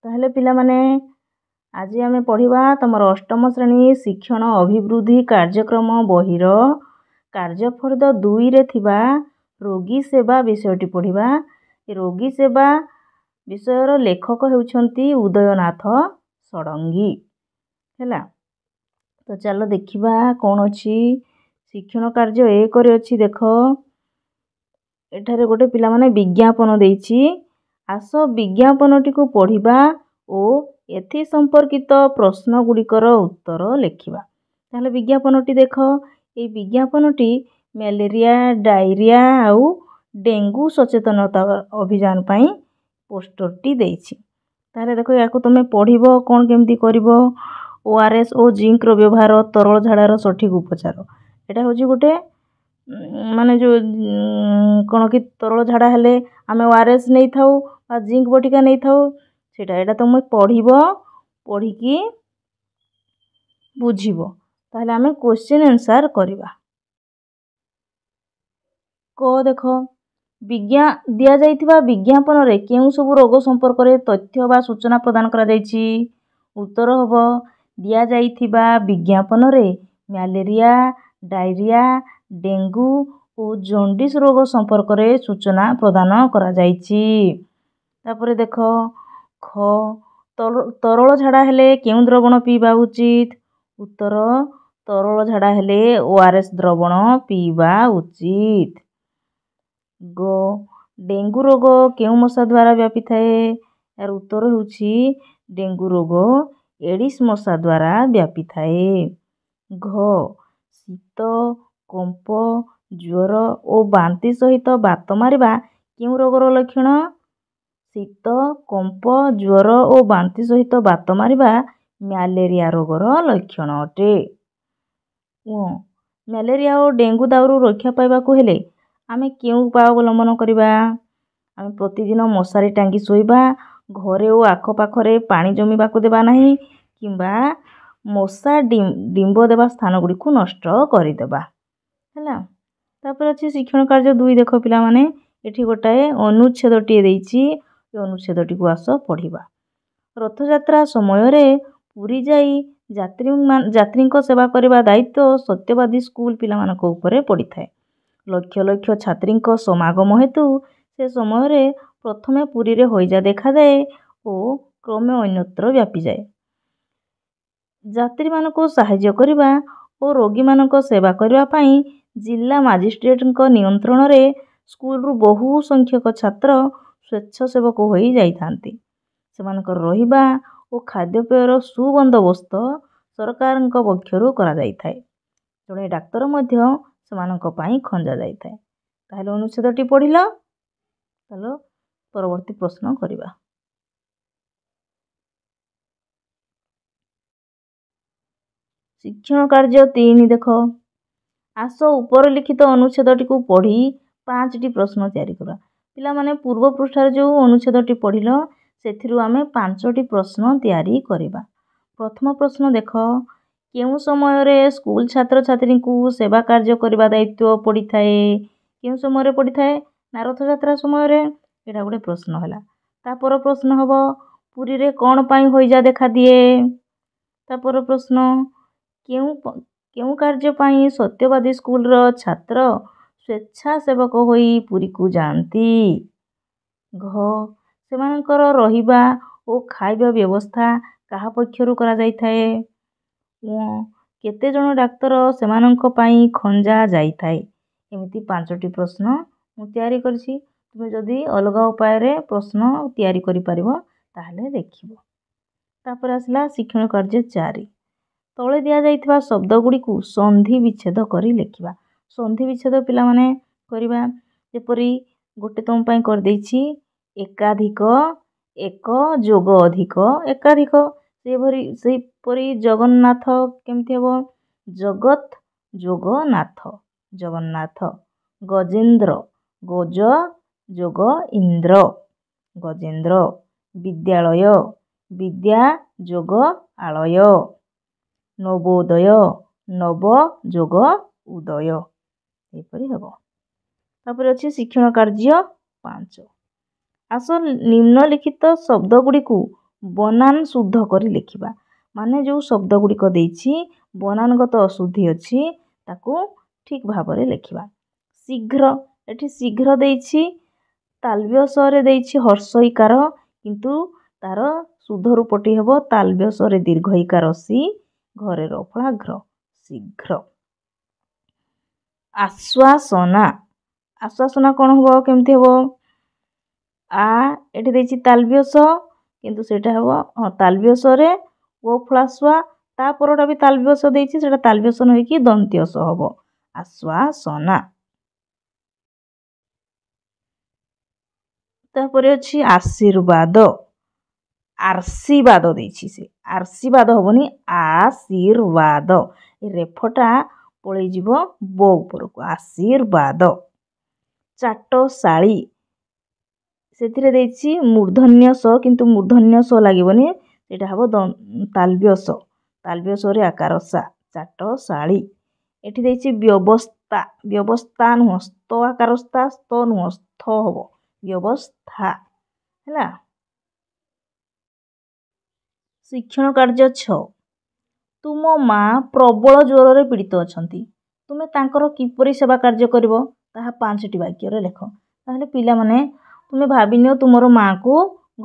ତାହେଲେ ପିଲାମାନେ ଆଜି ଆମେ ପଢ଼ିବା ତମର ଅଷ୍ଟମ ଶ୍ରେଣୀ ଶିକ୍ଷଣ ଅଭିବୃଦ୍ଧି କାର୍ଯ୍ୟକ୍ରମ ବହିର କାର୍ଯ୍ୟଫର୍ଦ୍ଦ 2ରେ ଥିବା ରୋଗୀ ସେବା ବିଷୟଟି ପଢ଼ିବା। ଏ ରୋଗୀ ସେବା ବିଷୟର ଲେଖକ ହେଉଛନ୍ତି ଉଦୟନାଥ ଷଡ଼ଙ୍ଗୀ। ହେଲା, ତ ଚାଲ ଦେଖିବା କ'ଣ ଅଛି। ଶିକ୍ଷଣ କାର୍ଯ୍ୟ 1ରେ ଅଛି, ଦେଖ ଏଠାରେ ଗୋଟେ ପିଲାମାନେ ବିଜ୍ଞାପନ ଦେଇଛି। ଆସ ବିଜ୍ଞାପନଟିକୁ ପଢ଼ିବା ଓ ଏଥି ସମ୍ପର୍କିତ ପ୍ରଶ୍ନ ଗୁଡ଼ିକର ଉତ୍ତର ଲେଖିବା। ତାହେଲେ ବିଜ୍ଞାପନଟି ଦେଖ, এই ବିଜ୍ଞାପନଟି ମ୍ୟାଲେରିଆ, ଡାଇରିଆ ଆଉ ଡେଙ୍ଗୁ ସଚେତନତା ଅଭିଯାନ ପାଇଁ ପୋଷ୍ଟରଟି ଦେଇଛି। ତାହେଲେ ଦେଖ ୟାକୁ ତୁମେ ପଢ଼ିବ, କ'ଣ କେମିତି କରିବ। ORS ଓ ଜିଙ୍କର ବ୍ୟବହାର, ତରଳ ଝାଡ଼ାର ସଠିକ୍ ଉପଚାର। ଏଇଟା ହେଉଛି ଗୋଟେ ମାନେ ଯେଉଁ କ'ଣ କି ତରଳ ଝାଡ଼ା ହେଲେ ଆମେ ORS ନେଇଥାଉ ବା ଜିଙ୍କ ବଟିକା ନେଇଥାଉ, ଏଇଟା ତୁମେ ପଢ଼ିବ, ପଢ଼ିକି ବୁଝିବ। ତାହେଲେ ଆମେ କ୍ୱେଶ୍ଚିନ୍ ଆନ୍ସର କରିବା। ଦେଖ ଦିଆଯାଇଥିବା ବିଜ୍ଞାପନରେ କେଉଁ ସବୁ ରୋଗ ସମ୍ପର୍କରେ ତଥ୍ୟ ବା ସୂଚନା ପ୍ରଦାନ କରାଯାଇଛି। ଉତ୍ତର ହେବ ଦିଆଯାଇଥିବା ବିଜ୍ଞାପନରେ ମ୍ୟାଲେରିଆ, ଡାଇରିଆ, ଡେଙ୍ଗୁ ଓ ଜଣ୍ଡିସ୍ ରୋଗ ସମ୍ପର୍କରେ ସୂଚନା ପ୍ରଦାନ କରାଯାଇଛି। ତାପରେ ଦେଖ ତରଳ ଝାଡ଼ା ହେଲେ କେଉଁ ଦ୍ରବଣ ପିଇବା ଉଚିତ। ଉତ୍ତର ତରଳ ଝାଡ଼ା ହେଲେ ORS ଦ୍ରବଣ ପିଇବା ଉଚିତ। ଡେଙ୍ଗୁ ରୋଗ କେଉଁ ମଶା ଦ୍ୱାରା ବ୍ୟାପିଥାଏ। ଏହାର ଉତ୍ତର ହେଉଛି ଡେଙ୍ଗୁ ରୋଗ ଏଡିସ୍ ମଶା ଦ୍ୱାରା ବ୍ୟାପିଥାଏ। ଶୀତ, କମ୍ପ, ଜ୍ୱର ଓ ବାନ୍ତି ସହିତ ବାତ ମାରିବା କେଉଁ ରୋଗର ଲକ୍ଷଣ। ଶୀତ, କମ୍ପ, ଜ୍ୱର ଓ ବାନ୍ତି ସହିତ ବାତ ମାରିବା ମ୍ୟାଲେରିଆ ରୋଗର ଲକ୍ଷଣ ଅଟେ। ମ୍ୟାଲେରିଆ ଓ ଡେଙ୍ଗୁ ଦାଉରୁ ରକ୍ଷା ପାଇବାକୁ ହେଲେ ଆମେ କେଉଁ ଉପାୟ ଅବଲମ୍ବନ କରିବା। ଆମେ ପ୍ରତିଦିନ ମଶାରୀ ଟାଙ୍ଗି ଶୋଇବା, ଘରେ ଓ ଆଖପାଖରେ ପାଣି ଜମିବାକୁ ଦେବା ନାହିଁ, କିମ୍ବା ମଶା ଡିମ୍ବ ଦେବା ସ୍ଥାନ ଗୁଡ଼ିକୁ ନଷ୍ଟ କରିଦେବା। ହେଲା, ତାପରେ ଅଛି ଶିକ୍ଷଣ କାର୍ଯ୍ୟ 2। ଦେଖ ପିଲାମାନେ ଏଠି ଗୋଟାଏ ଅନୁଚ୍ଛେଦଟିଏ ଦେଇଛି, ଏ ଅନୁଚ୍ଛେଦଟିକୁ ଆସ ପଢ଼ିବା। ରଥଯାତ୍ରା ସମୟରେ ପୁରୀ ଯାଇ ଯାତ୍ରୀଙ୍କ ସେବା କରିବା ଦାୟିତ୍ୱ ସତ୍ୟବାଦୀ ସ୍କୁଲ ପିଲାମାନଙ୍କ ଉପରେ ପଡ଼ିଥାଏ। ଲକ୍ଷ ଲକ୍ଷ ଛାତ୍ରୀଙ୍କ ସମାଗମ ହେତୁ ସେ ସମୟରେ ପ୍ରଥମେ ପୁରୀରେ ହଇଜା ଦେଖାଯାଏ ଓ କ୍ରମେ ଅନ୍ୟତ୍ର ବ୍ୟାପିଯାଏ। ଯାତ୍ରୀମାନଙ୍କୁ ସାହାଯ୍ୟ କରିବା ଓ ରୋଗୀମାନଙ୍କ ସେବା କରିବା ପାଇଁ ଜିଲ୍ଲା ମାଜିଷ୍ଟ୍ରେଟଙ୍କ ନିୟନ୍ତ୍ରଣରେ ସ୍କୁଲରୁ ବହୁ ସଂଖ୍ୟକ ଛାତ୍ର ସ୍ୱେଚ୍ଛାସେବକ ହୋଇ ଯାଇଥାନ୍ତି। ସେମାନଙ୍କର ରହିବା ଓ ଖାଦ୍ୟପେୟର ସୁବନ୍ଦୋବସ୍ତ ସରକାରଙ୍କ ପକ୍ଷରୁ କରାଯାଇଥାଏ। ଜଣେ ଡାକ୍ତର ମଧ୍ୟ ସେମାନଙ୍କ ପାଇଁ ଖଞ୍ଜା ଯାଇଥାଏ। ତାହେଲେ ଅନୁଚ୍ଛେଦଟି ପଢ଼ିଲ, ଚାଲ ପରବର୍ତ୍ତୀ ପ୍ରଶ୍ନ କରିବା। ଶିକ୍ଷଣ କାର୍ଯ୍ୟ 3। ଦେଖ ଆସ ଉପରଲିଖିତ ଅନୁଚ୍ଛେଦଟିକୁ ପଢ଼ି 5ଟି ପ୍ରଶ୍ନ ତିଆରି କରିବା। ପିଲାମାନେ ପୂର୍ବ ପୃଷ୍ଠାରେ ଯେଉଁ ଅନୁଚ୍ଛେଦଟି ପଢ଼ିଲ ସେଥିରୁ ଆମେ 5ଟି ପ୍ରଶ୍ନ ତିଆରି କରିବା। ପ୍ରଥମ ପ୍ରଶ୍ନ ଦେଖ, କେଉଁ ସମୟରେ ସ୍କୁଲ ଛାତ୍ରଛାତ୍ରୀଙ୍କୁ ସେବା କାର୍ଯ୍ୟ କରିବା ଦାୟିତ୍ୱ ପଡ଼ିଥାଏ। କେଉଁ ସମୟରେ ପଡ଼ିଥାଏ ନା ରଥଯାତ୍ରା ସମୟରେ। ଏଇଟା ଗୋଟେ ପ୍ରଶ୍ନ ହେଲା। ତାପର ପ୍ରଶ୍ନ ହେବ ପୁରୀରେ କ'ଣ ପାଇଁ ହଇଜା ଦେଖାଦିଏ। ତାପର ପ୍ରଶ୍ନ କେଉଁ କାର୍ଯ୍ୟ ପାଇଁ ସତ୍ୟବାଦୀ ସ୍କୁଲର ଛାତ୍ର ସ୍ୱେଚ୍ଛାସେବକ ହୋଇ ପୁରୀକୁ ଯାଆନ୍ତି। ସେମାନଙ୍କର ରହିବା ଓ ଖାଇବା ବ୍ୟବସ୍ଥା କାହା ପକ୍ଷରୁ କରାଯାଇଥାଏ। କେତେ ଜଣ ଡାକ୍ତର ସେମାନଙ୍କ ପାଇଁ ଖଞ୍ଜା ଯାଇଥାଏ। ଏମିତି 5ଟି ପ୍ରଶ୍ନ ମୁଁ ତିଆରି କରିଛି। ତୁମେ ଯଦି ଅଲଗା ଉପାୟରେ ପ୍ରଶ୍ନ ତିଆରି କରିପାରିବ ତାହେଲେ ଦେଖିବ। ତାପରେ ଆସିଲା ଶିକ୍ଷଣ କାର୍ଯ୍ୟ 4। ତଳେ ଦିଆଯାଇଥିବା ଶବ୍ଦ ଗୁଡ଼ିକୁ ସନ୍ଧି ବିଚ୍ଛେଦ କରି ଲେଖିବା। ସନ୍ଧି ବିଚ୍ଛେଦ ପିଲାମାନେ କରିବା, ଯେପରି ଗୋଟେ ତୁମ ପାଇଁ କରିଦେଇଛି ଏକାଧିକ, ଏକ ଯୋଗ ଅଧିକ, ଏକାଧିକ। ସେହିପରି ଜଗନ୍ନାଥ କେମିତି ହେବ, ଜଗତ ଯୋଗ ନାଥ, ଜଗନ୍ନାଥ। ଗଜେନ୍ଦ୍ର, ଗଜ ଯୋଗ ଇନ୍ଦ୍ର, ଗଜେନ୍ଦ୍ର। ବିଦ୍ୟାଳୟ, ବିଦ୍ୟା ଯୋଗ ଆଳୟ। ନବୋଦୟ, ନବ ଯୋଗ ଉଦୟ। ଏହିପରି ହେବ। ତାପରେ ଅଛି ଶିକ୍ଷଣ କାର୍ଯ୍ୟ 5। ଆସ ନିମ୍ନଲିଖିତ ଶବ୍ଦ ଗୁଡ଼ିକୁ ବନାନ ଶୁଦ୍ଧ କରି ଲେଖିବା। ମାନେ ଯେଉଁ ଶବ୍ଦ ଗୁଡ଼ିକ ଦେଇଛି ବନାନଗତ ଅଶୁଦ୍ଧି ଅଛି ତାକୁ ଠିକ୍ ଭାବରେ ଲେଖିବା। ଶୀଘ୍ର, ଏଠି ଶୀଘ୍ର ଦେଇଛି ତାଲବ୍ୟ ସ ରେ ଦେଇଛି ହର୍ଷ ଇକାର, କିନ୍ତୁ ତାର ଶୁଦ୍ଧ ରୂପଟି ହେବ ତାଲବ୍ୟ ସ ରେ ଦୀର୍ଘ ଇକାର ସି, ଘରେ ର ଫଳା ଘ୍ର, ଶୀଘ୍ର। ଆଶ୍ୱାସନା, ଆଶ୍ୱାସନା କ'ଣ ହେବ, କେମିତି ହେବ? ଆ ଏଠି ଦେଇଛି ତାଲବ୍ୟ ସ, କିନ୍ତୁ ସେଇଟା ହେବ ତାଲବ୍ୟ ସ ରେ ଓ ଫଳା ସ୍ୱା, ତା ପରଟା ବି ତାଲବ୍ୟ ସ ଦେଇଛି, ସେଇଟା ତାଲବ୍ୟ ସ ନ ହେଇକି ଦନ୍ତ୍ୟ ସ ହେବ, ଆଶ୍ୱାସନା। ତାପରେ ଅଛି ଆଶୀର୍ବାଦ, ଆଶୀର୍ବାଦ ଦେଇଛି ସେ, ଆଶୀର୍ବାଦ ହବନି ଆଶୀର୍ବାଦ, ଏ ରେଫଟା ପଳେଇଯିବ ବ ଉପରକୁ, ଆଶୀର୍ବାଦ। ଚାଟଶାଳୀ, ସେଥିରେ ଦେଇଛି ମୂର୍ଧନ୍ୟ ସ, କିନ୍ତୁ ମୂର୍ଧନ୍ୟ ସ ଲାଗିବନି, ସେଇଟା ହେବ ତାଲବ୍ୟ ସ, ତାଲବ୍ୟ ସ ରେ ଆକାର ସା, ଚାଟଶାଳୀ। ଏଠି ଦେଇଛି ବ୍ୟବସ୍ଥା, ବ୍ୟବସ୍ଥା ନୁହଁ, ସ୍ତ ଆକାର ସ୍ଥା, ସ୍ତ ନୁହଁ, ସ୍ଥ ହେବ, ବ୍ୟବସ୍ଥା ହେଲା। ଶିକ୍ଷଣ କାର୍ଯ୍ୟ 6, ତୁମ ମା ପ୍ରବଳ ଜ୍ୱରରେ ପୀଡ଼ିତ ଅଛନ୍ତି, ତୁମେ ତାଙ୍କର କିପରି ସେବା କାର୍ଯ୍ୟ କରିବ ତାହା 5ଟି ବାକ୍ୟରେ ଲେଖ। ତାହେଲେ ପିଲାମାନେ ତୁମେ ଭାବିନିଅ ତୁମର ମାଆକୁ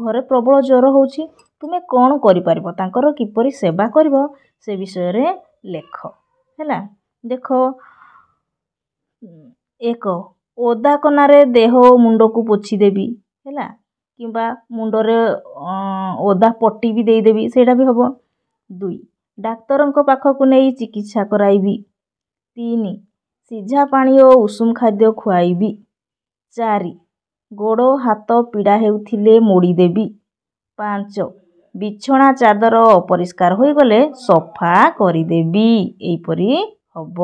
ଘରେ ପ୍ରବଳ ଜ୍ୱର ହେଉଛି, ତୁମେ କ'ଣ କରିପାରିବ, ତାଙ୍କର କିପରି ସେବା କରିବ ସେ ବିଷୟରେ ଲେଖ ହେଲା। ଦେଖ, 1 ଓଦା କନାରେ ଦେହ ଓ ମୁଣ୍ଡକୁ ପୋଛିଦେବି ହେଲା, କିମ୍ବା ମୁଣ୍ଡରେ ଓଦା ପଟି ବି ଦେଇଦେବି, ସେଇଟା ବି ହେବ। 2 ଡାକ୍ତରଙ୍କ ପାଖକୁ ନେଇ ଚିକିତ୍ସା କରାଇବି। 3 ସିଝା ପାଣି ଓ ଉଷୁମ ଖାଦ୍ୟ ଖୁଆଇବି। 4 ଗୋଡ଼ ହାତ ପୀଡ଼ା ହେଉଥିଲେ ମୋଡ଼ିଦେବି। 5 ବିଛଣା ଚାଦର ଅପରିଷ୍କାର ହୋଇଗଲେ ସଫା କରିଦେବି। ଏହିପରି ହେବ।